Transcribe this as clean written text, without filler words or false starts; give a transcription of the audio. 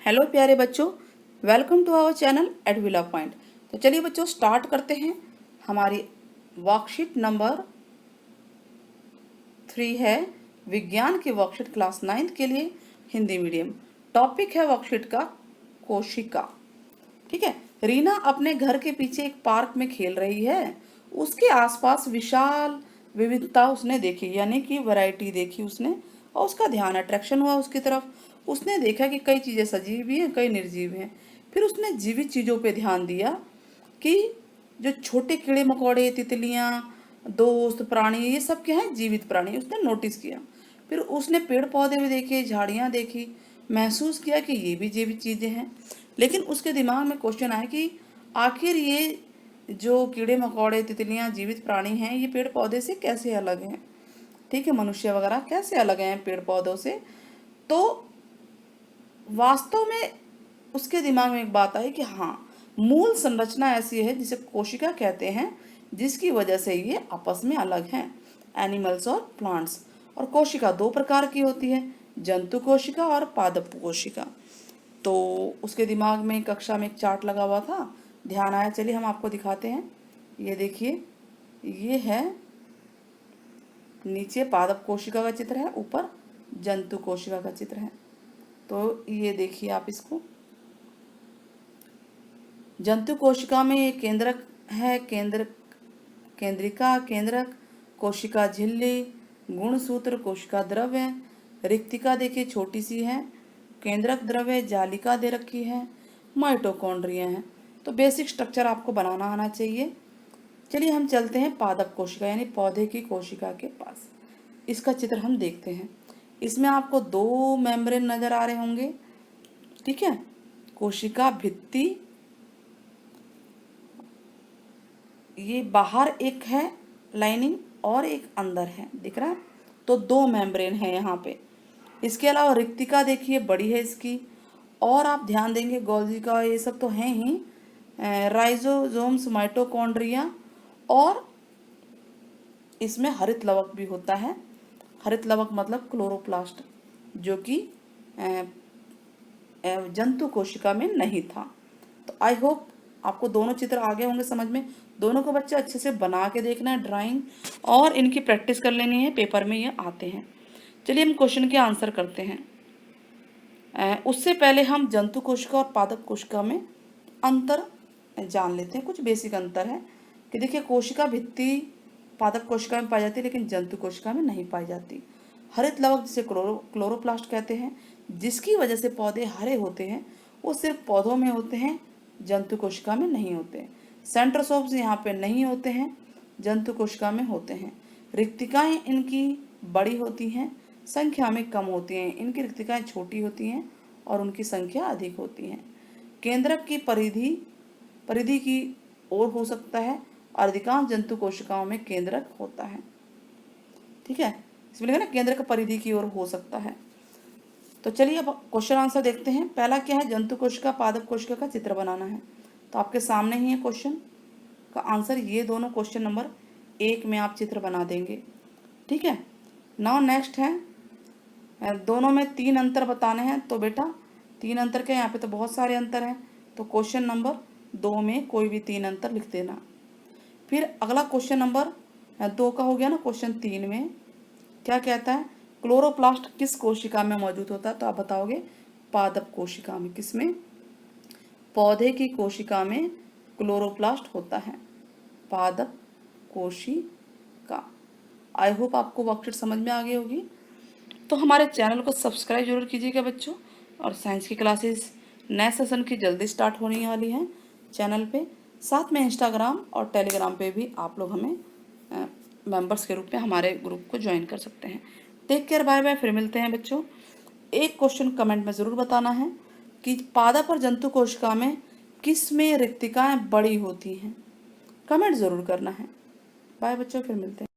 Hello प्यारे बच्चों, welcome to our channel Edvilla point. तो चलिए बच्चों स्टार्ट करते हैं। हमारी वर्कशीट नंबर 3 है विज्ञान की वर्कशीट क्लास 9 के लिए हिंदी मीडियम। टॉपिक है वर्कशीट का कोशिका। ठीक है। रीना अपने घर के पीछे एक पार्क में खेल रही है। उसके आसपास विशाल विविधता उसने देखी, यानी कि वैरायटी देखी उसने, और उसका ध्यान अट्रैक्शन हुआ उसकी तरफ। उसने देखा कि कई चीज़ें सजीव भी हैं, कई निर्जीव हैं। फिर उसने जीवित चीज़ों पे ध्यान दिया कि जो छोटे कीड़े मकोड़े, तितलियाँ, दोस्त, प्राणी, ये सब क्या है, जीवित प्राणी, उसने नोटिस किया। फिर उसने पेड़ पौधे भी देखे, झाड़ियाँ देखी, महसूस किया कि ये भी जीवित चीज़ें हैं। लेकिन उसके दिमाग में क्वेश्चन आया कि आखिर ये जो कीड़े मकोड़े, तितलियाँ, जीवित प्राणी हैं, ये पेड़ पौधे से कैसे अलग हैं। ठीक है, मनुष्य वगैरह कैसे अलग हैं पेड़ पौधों से। तो वास्तव में उसके दिमाग में एक बात आई कि हाँ, मूल संरचना ऐसी है जिसे कोशिका कहते हैं, जिसकी वजह से ये आपस में अलग हैं, एनिमल्स और प्लांट्स। और कोशिका दो प्रकार की होती है, जंतु कोशिका और पादप कोशिका। तो उसके दिमाग में कक्षा में एक चार्ट लगा हुआ था, ध्यान आया। चलिए हम आपको दिखाते हैं। ये देखिए, ये है नीचे पादप कोशिका का चित्र है, ऊपर जंतु कोशिका का चित्र है। तो ये देखिए आप इसको, जंतु कोशिका में ये केंद्रक है, केंद्रिका, केंद्रक, कोशिका झिल्ली, गुणसूत्र, कोशिका द्रव्य, रिक्तिका देखिए छोटी सी है, केंद्रक द्रव्य, जालिका दे रखी है, माइटोकॉन्ड्रिया है। तो बेसिक स्ट्रक्चर आपको बनाना आना चाहिए। चलिए हम चलते हैं पादप कोशिका यानी पौधे की कोशिका के पास। इसका चित्र हम देखते हैं। इसमें आपको दो मेम्ब्रेन नजर आ रहे होंगे। ठीक है, कोशिका भित्ति, ये बाहर एक है लाइनिंग और एक अंदर है, दिख रहा है। तो दो मेम्ब्रेन है यहाँ पे। इसके अलावा रिक्तिका देखिए बड़ी है इसकी, और आप ध्यान देंगे गोल्गी का, ये सब तो हैं ही, राइजोसोम्स, माइटोकॉन्ड्रिया, और इसमें हरित लवक भी होता है। हरित लवक मतलब क्लोरोप्लास्ट, जो कि जंतु कोशिका में नहीं था। तो आई होप आपको दोनों चित्र आगे होंगे समझ में। दोनों को बच्चे अच्छे से बना के देखना है ड्राइंग, और इनकी प्रैक्टिस कर लेनी है, पेपर में ये आते हैं। चलिए हम क्वेश्चन के आंसर करते हैं। उससे पहले हम जंतु कोशिका और पादप कोशिका में अंतर जान लेते हैं। कुछ बेसिक अंतर है कि देखिए, कोशिका भित्ति पादप कोशिका में पाई जाती है, लेकिन जंतु कोशिका में नहीं पाई जाती। हरित लवक जिसे क्लोरोप्लास्ट कहते हैं, जिसकी वजह से पौधे हरे होते हैं, वो सिर्फ पौधों में होते हैं, जंतु कोशिका में नहीं होते। सेंट्रोसोम्स यहाँ पे नहीं होते हैं, जंतु कोशिका में होते हैं। रिक्तिकाएं इनकी बड़ी होती हैं, संख्या में कम होती हैं। इनकी रिक्तिकाएं छोटी होती हैं और उनकी संख्या अधिक होती है। केंद्रक की परिधि की ओर हो सकता है, और अधिकांश जंतु कोशिकाओं में केंद्रक होता है। ठीक है, इसमें लिखा ना केंद्रक परिधि की ओर हो सकता है। तो चलिए अब क्वेश्चन आंसर देखते हैं। पहला क्या है, जंतु कोशिका पादप कोशिका का चित्र बनाना है। तो आपके सामने ही है क्वेश्चन का आंसर। ये दोनों क्वेश्चन नंबर 1 में आप चित्र बना देंगे। ठीक है, नाउ नेक्स्ट है, दोनों में 3 अंतर बताने हैं। तो बेटा 3 अंतर क्या, यहाँ पे तो बहुत सारे अंतर हैं। तो क्वेश्चन नंबर 2 में कोई भी 3 अंतर लिख देना। फिर अगला क्वेश्चन नंबर 2 का हो गया ना। क्वेश्चन 3 में क्या कहता है, क्लोरोप्लास्ट किस कोशिका में मौजूद होता है। तो आप बताओगे पादप कोशिका में। किसमें, पौधे की कोशिका में क्लोरोप्लास्ट होता है, पादप कोशिका। आई होप आपको वर्कशीट समझ में आ गई होगी। तो हमारे चैनल को सब्सक्राइब जरूर कीजिएगा बच्चों। और साइंस की क्लासेस नए सेशन की जल्दी स्टार्ट होने वाली हैं चैनल पे। साथ में इंस्टाग्राम और टेलीग्राम पे भी आप लोग हमें मेंबर्स के रूप में हमारे ग्रुप को ज्वाइन कर सकते हैं। टेक केयर, बाय बाय, फिर मिलते हैं बच्चों। एक क्वेश्चन कमेंट में ज़रूर बताना है कि पादप और जंतु कोशिका में किस में रिक्तिकाएं बड़ी होती हैं। कमेंट ज़रूर करना है। बाय बच्चों, फिर मिलते हैं।